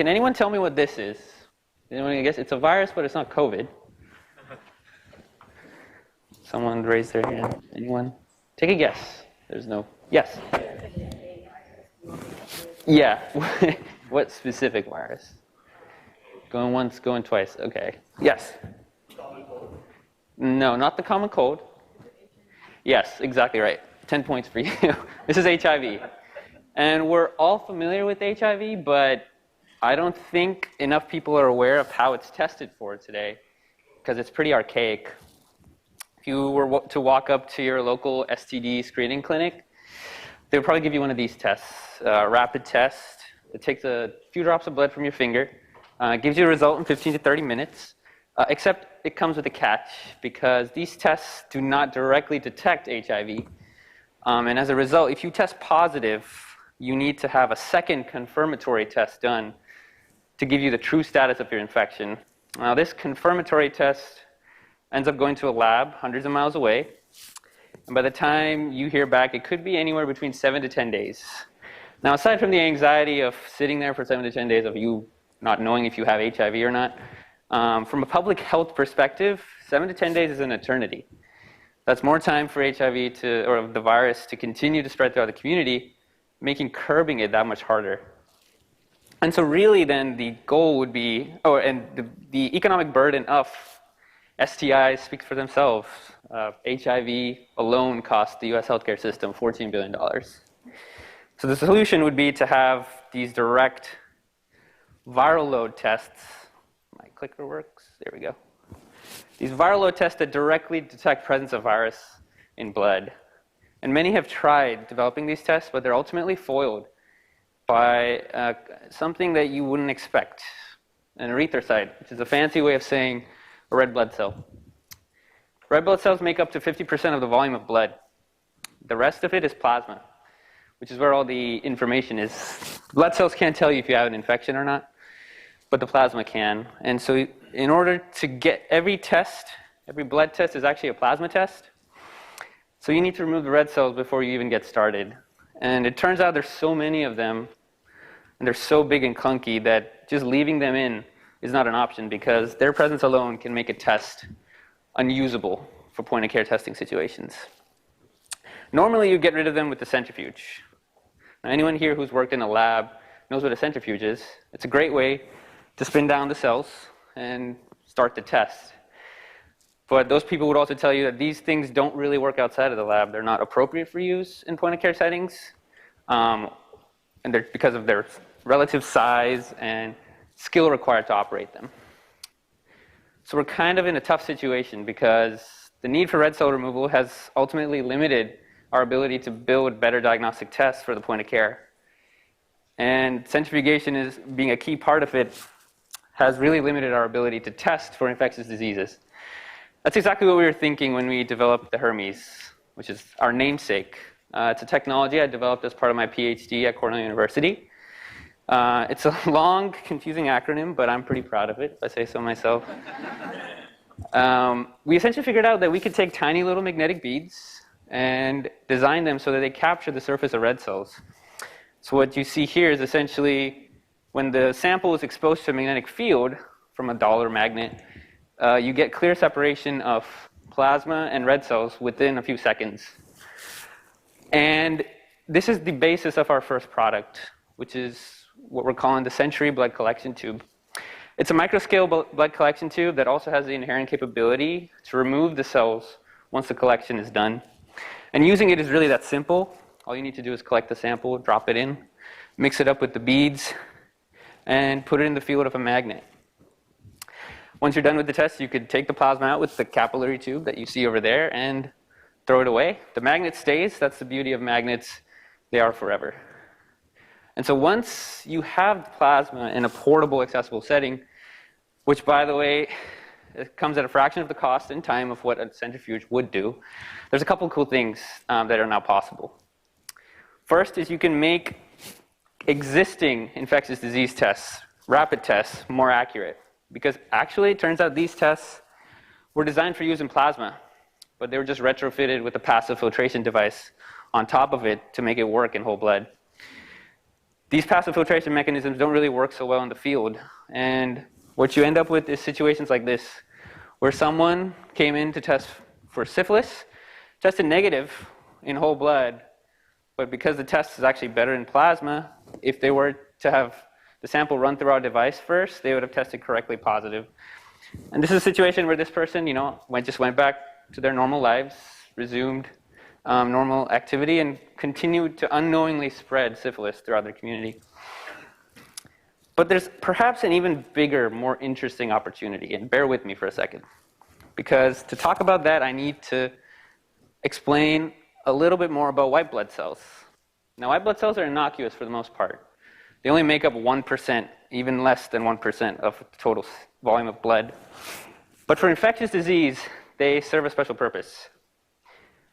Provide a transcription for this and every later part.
Can anyone tell me what this is? Anyone guess? It's a virus, but it's not COVID. Someone raise their hand. Anyone? Take a guess. There's no. Yes. Yeah. What specific virus? Going once, going twice. Okay. Yes. No, not the common cold. Yes, exactly right. 10 points for you. This is HIV. And we're all familiar with HIV, but I don't think enough people are aware of how it's tested for today, because it's pretty archaic. If you were to walk up to your local STD screening clinic, they would probably give you one of these tests, a rapid test. It takes a few drops of blood from your finger, gives you a result in 15 to 30 minutes, except it comes with a catch, because these tests do not directly detect HIV. And as a result, if you test positive, you need to have a second confirmatory test done to give you the true status of your infection. Now, this confirmatory test ends up going to a lab hundreds of miles away. And by the time you hear back, it could be anywhere between 7 to 10 days. Now, aside from the anxiety of sitting there for 7 to 10 days of you not knowing if you have HIV or not, from a public health perspective, 7 to 10 days is an eternity. That's more time for HIV or the virus to continue to spread throughout the community, making curbing it that much harder. And so really then the goal would be, the economic burden of STIs speaks for themselves. HIV alone costs the US healthcare system $14 billion. So the solution would be to have these direct viral load tests. My clicker works, there we go. These viral load tests that directly detect presence of virus in blood. And many have tried developing these tests, but they're ultimately foiled by something that you wouldn't expect, an erythrocyte, which is a fancy way of saying a red blood cell. Red blood cells make up to 50% of the volume of blood. The rest of it is plasma, which is where all the information is. Blood cells can't tell you if you have an infection or not, but the plasma can. And so in order to get every blood test is actually a plasma test. So you need to remove the red cells before you even get started. And it turns out there's so many of them, and they're so big and clunky that just leaving them in is not an option, because their presence alone can make a test unusable for point-of-care testing situations. Normally, you get rid of them with the centrifuge. Now, anyone here who's worked in a lab knows what a centrifuge is. It's a great way to spin down the cells and start the test. But those people would also tell you that these things don't really work outside of the lab. They're not appropriate for use in point-of-care settings, and they're because of their relative size and skill required to operate them. So we're kind of in a tough situation, because the need for red cell removal has ultimately limited our ability to build better diagnostic tests for the point of care. And centrifugation is being a key part of it has really limited our ability to test for infectious diseases. That's exactly what we were thinking when we developed the Hermes, which is our namesake. It's a technology I developed as part of my PhD at Cornell University. It's a long, confusing acronym, but I'm pretty proud of it, if I say so myself. We essentially figured out that we could take tiny little magnetic beads and design them so that they capture the surface of red cells. So what you see here is essentially when the sample is exposed to a magnetic field from a dollar magnet, you get clear separation of plasma and red cells within a few seconds. And this is the basis of our first product, which is what we're calling the Century blood collection tube. It's a microscale blood collection tube that also has the inherent capability to remove the cells once the collection is done. And using it is really that simple. All you need to do is collect the sample, drop it in, mix it up with the beads, and put it in the field of a magnet. Once you're done with the test, you could take the plasma out with the capillary tube that you see over there and throw it away. The magnet stays. That's the beauty of magnets. They are forever. And so once you have plasma in a portable, accessible setting, which, by the way, it comes at a fraction of the cost and time of what a centrifuge would do, there's a couple cool things that are now possible. First is you can make existing infectious disease tests, rapid tests, more accurate. Because actually, it turns out these tests were designed for use in plasma, but they were just retrofitted with a passive filtration device on top of it to make it work in whole blood. these passive filtration mechanisms don't really work so well in the field. And what you end up with is situations like this, where someone came in to test for syphilis, tested negative in whole blood, but because the test is actually better in plasma, if they were to have the sample run through our device first, they would have tested correctly positive. And this is a situation where this person, just went back to their normal lives, resumed normal activity, and continued to unknowingly spread syphilis throughout their community. But there's perhaps an even bigger, more interesting opportunity, and bear with me for a second. Because to talk about that, I need to explain a little bit more about white blood cells. Now, white blood cells are innocuous for the most part. They only make up 1%, even less than 1% of the total volume of blood. But for infectious disease, they serve a special purpose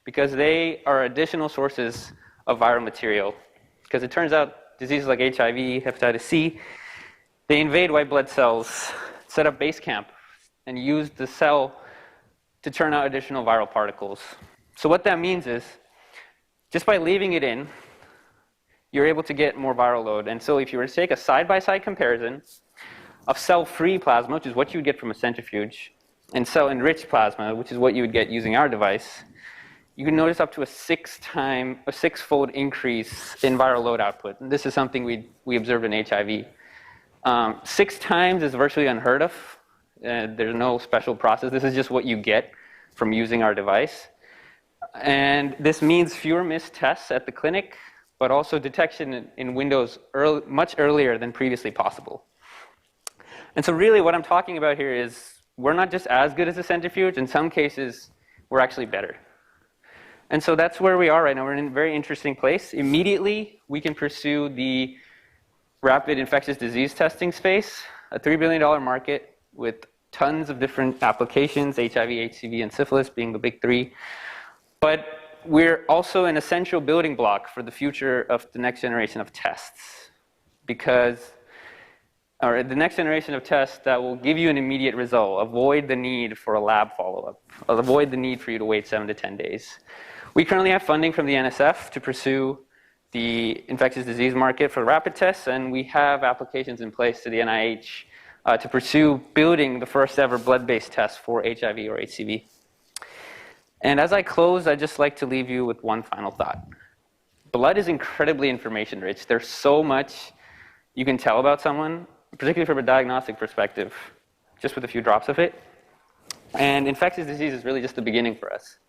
because they are additional sources of viral material. Because it turns out diseases like HIV, hepatitis C, they invade white blood cells, set up base camp, and use the cell to turn out additional viral particles. So what that means is, just by leaving it in, you're able to get more viral load. And so if you were to take a side-by-side comparison of cell-free plasma, which is what you would get from a centrifuge, and cell-enriched plasma, which is what you would get using our device, you can notice up to a six-fold increase in viral load output. And this is something we observed in HIV. 6 times is virtually unheard of. There's no special process. This is just what you get from using our device. And this means fewer missed tests at the clinic, but also detection in windows much earlier than previously possible. And so really what I'm talking about here is we're not just as good as a centrifuge. In some cases, we're actually better. And so that's where we are right now. We're in a very interesting place. Immediately, we can pursue the rapid infectious disease testing space, a $3 billion market with tons of different applications, HIV, HCV, and syphilis being the big 3. But we're also an essential building block for the future of the next generation of tests, or the next generation of tests that will give you an immediate result, avoid the need for a lab follow-up, avoid the need for you to wait 7 to 10 days. We currently have funding from the NSF to pursue the infectious disease market for rapid tests, and we have applications in place to the NIH to pursue building the first ever blood-based test for HIV or HCV. And as I close, I'd just like to leave you with one final thought. Blood is incredibly information rich. There's so much you can tell about someone, particularly from a diagnostic perspective, just with a few drops of it. And infectious disease is really just the beginning for us,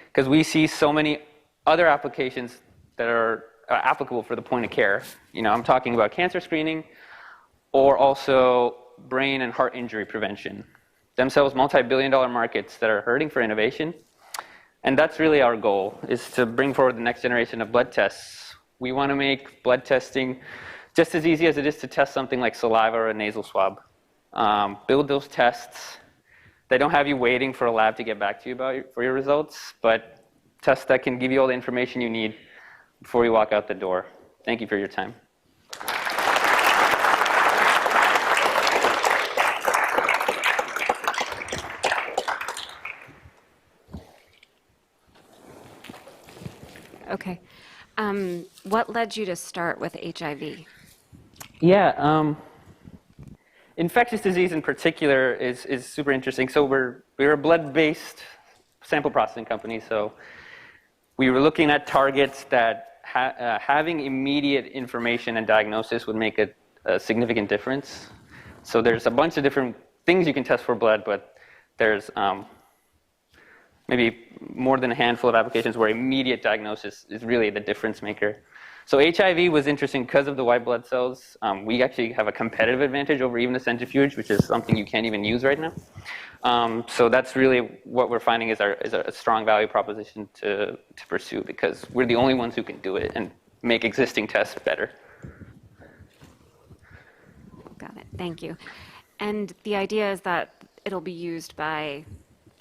because we see so many other applications that are applicable for the point of care. I'm talking about cancer screening or also brain and heart injury prevention. Themselves multi-billion-dollar markets that are hurting for innovation. And that's really our goal, is to bring forward the next generation of blood tests. We want to make blood testing just as easy as it is to test something like saliva or a nasal swab. Build those tests. They don't have you waiting for a lab to get back to you for your results, but tests that can give you all the information you need before you walk out the door. Thank you for your time. Okay. What led you to start with HIV? Yeah, infectious disease in particular is super interesting. So we're a blood-based sample processing company. So we were looking at targets that having immediate information and diagnosis would make a significant difference. So there's a bunch of different things you can test for blood, but there's maybe more than a handful of applications where immediate diagnosis is really the difference maker. So HIV was interesting because of the white blood cells. We actually have a competitive advantage over even the centrifuge, which is something you can't even use right now. So that's really what we're finding is a strong value proposition to pursue, because we're the only ones who can do it and make existing tests better. Got it. Thank you. And the idea is that it'll be used by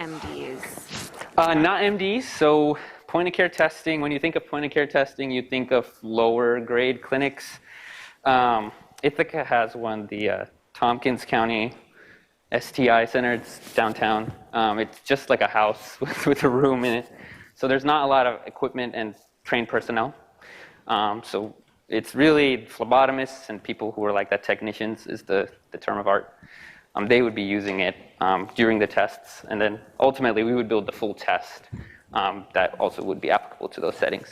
MDs? Not MDs. So point-of-care testing, when you think of point-of-care testing, you think of lower-grade clinics. Ithaca has one, the Tompkins County STI Center. It's downtown. It's just like a house with a room in it. So there's not a lot of equipment and trained personnel. So it's really phlebotomists and people who are like that, technicians is the term of art. They would be using it during the tests, and then ultimately we would build the full test that also would be applicable to those settings.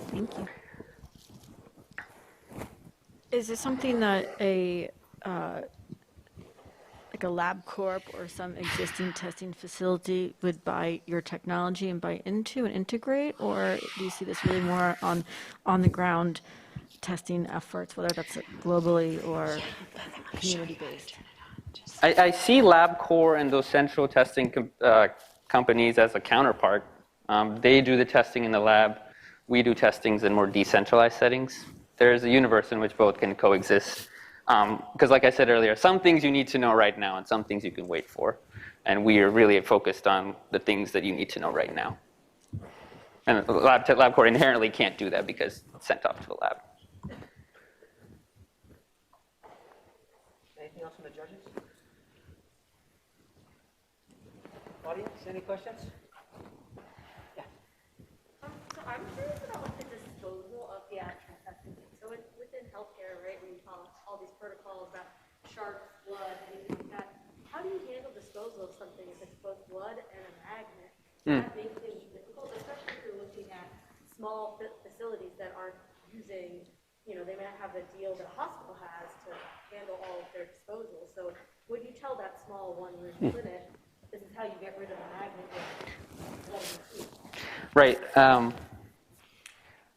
Thank you. Is this something that like a lab corp or some existing testing facility would buy your technology and buy into and integrate, or do you see this really more on the ground testing efforts, whether that's globally or community based? I see LabCorp and those central testing companies as a counterpart. They do the testing in the lab. We do testings in more decentralized settings. There's a universe in which both can coexist. Because like I said earlier, some things you need to know right now and some things you can wait for. And we are really focused on the things that you need to know right now. And LabCorp inherently can't do that because it's sent off to the lab. Anything else from the judges? Audience, any questions? Yeah. So I'm curious about like the disposal of the actual testing. So within healthcare, right, where you follow all these protocols about sharps, blood, anything like that, how do you handle disposal of something if it's both blood and a magnet? That makes things difficult, especially if you're looking at small facilities that aren't using, you know, they may not have the deal that a hospital has to handle all of their disposal. So would you tell that small one-room clinic, this is how you get rid of a magnet with blood and food? Right.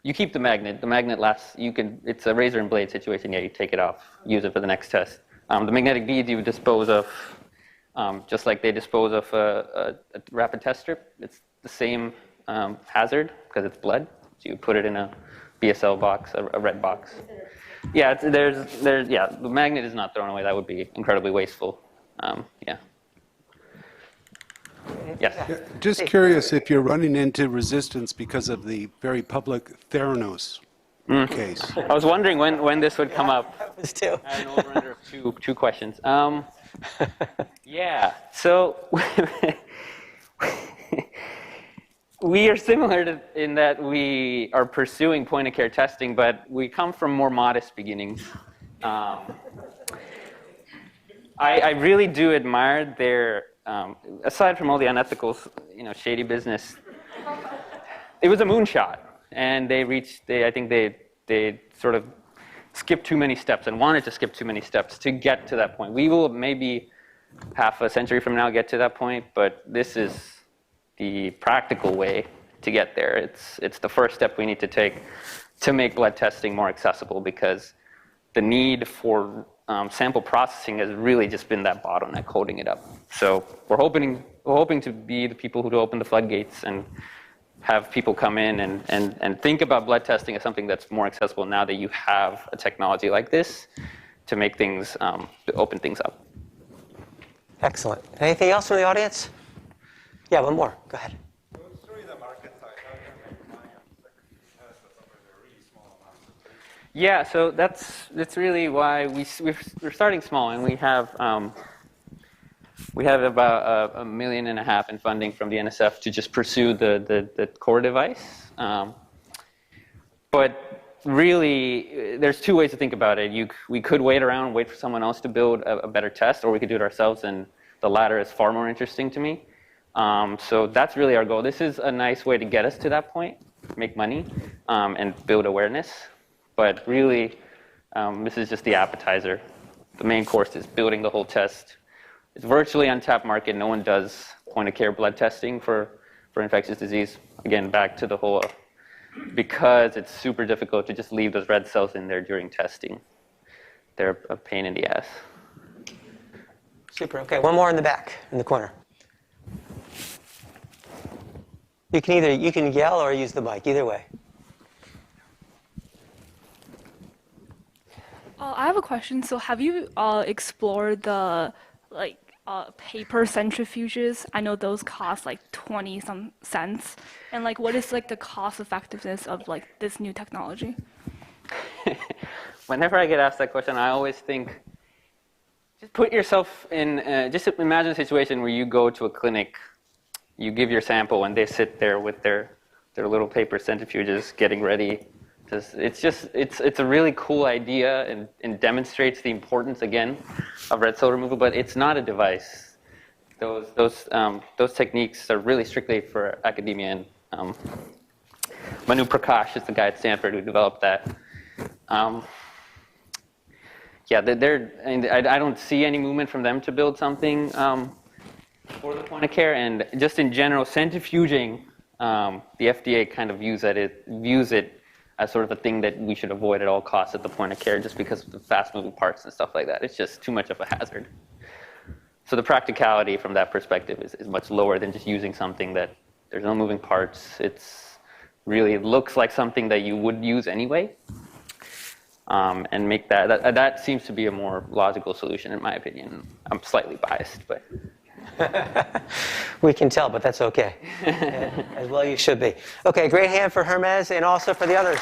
You keep the magnet. The magnet lasts. It's a razor and blade situation. Yeah, you take it off, use it for the next test. The magnetic beads you dispose of, just like they dispose of a rapid test strip. It's the same hazard because it's blood. So you put it in a BSL box, a red box. Yeah, the magnet is not thrown away. That would be incredibly wasteful. Yeah. Yes. Yeah, just curious if you're running into resistance because of the very public Theranos case. I was wondering when this would come up. That was too. I have an over-under of two questions. Yeah, so we are similar in that we are pursuing point-of-care testing, but we come from more modest beginnings. I really do admire their, aside from all the unethical, shady business, it was a moonshot, and I think they sort of skipped too many steps and wanted to skip too many steps to get to that point. We will maybe half a century from now get to that point, but this is the practical way to get there. It's the first step we need to take to make blood testing more accessible, because the need for sample processing has really just been that bottleneck holding it up. So we're hoping to be the people who open the floodgates and have people come in and think about blood testing as something that's more accessible now that you have a technology like this to make things, to open things up. Excellent. Anything else from the audience? Yeah, one more. Go ahead. Yeah, so that's really why we're starting small, and we have about $1.5 million in funding from the NSF to just pursue the core device. But really, there's two ways to think about it. We could wait around and wait for someone else to build a better test, or we could do it ourselves, and the latter is far more interesting to me. So that's really our goal. This is a nice way to get us to that point, make money, and build awareness. But really, this is just the appetizer. The main course is building the whole test. It's virtually untapped market. No one does point-of-care blood testing for infectious disease. Again, back to the whole, because it's super difficult to just leave those red cells in there during testing. They're a pain in the ass. Super. Okay, one more in the back, in the corner. You can yell or use the mic, either way. I have a question. So have you explored the paper centrifuges? I know those cost like 20 some cents. And what is the cost effectiveness of this new technology? Whenever I get asked that question, I always think, just put yourself in, just imagine a situation where you go to a clinic, you give your sample, and they sit there with their little paper centrifuges getting ready It's a really cool idea and demonstrates the importance, again, of red cell removal, but it's not a device. Those techniques are really strictly for academia, and Manu Prakash is the guy at Stanford who developed that. Yeah, I don't see any movement from them to build something for the point of care, and just in general, centrifuging, the FDA kind of views it as sort of a thing that we should avoid at all costs at the point of care, just because of the fast-moving parts and stuff like that. It's just too much of a hazard. So the practicality from that perspective is much lower than just using something that there's no moving parts. It looks like something that you would use anyway, and make that seems to be a more logical solution in my opinion. I'm slightly biased, but. We can tell, but that's okay. As well you should be. Okay, great hand for Hermes and also for the others.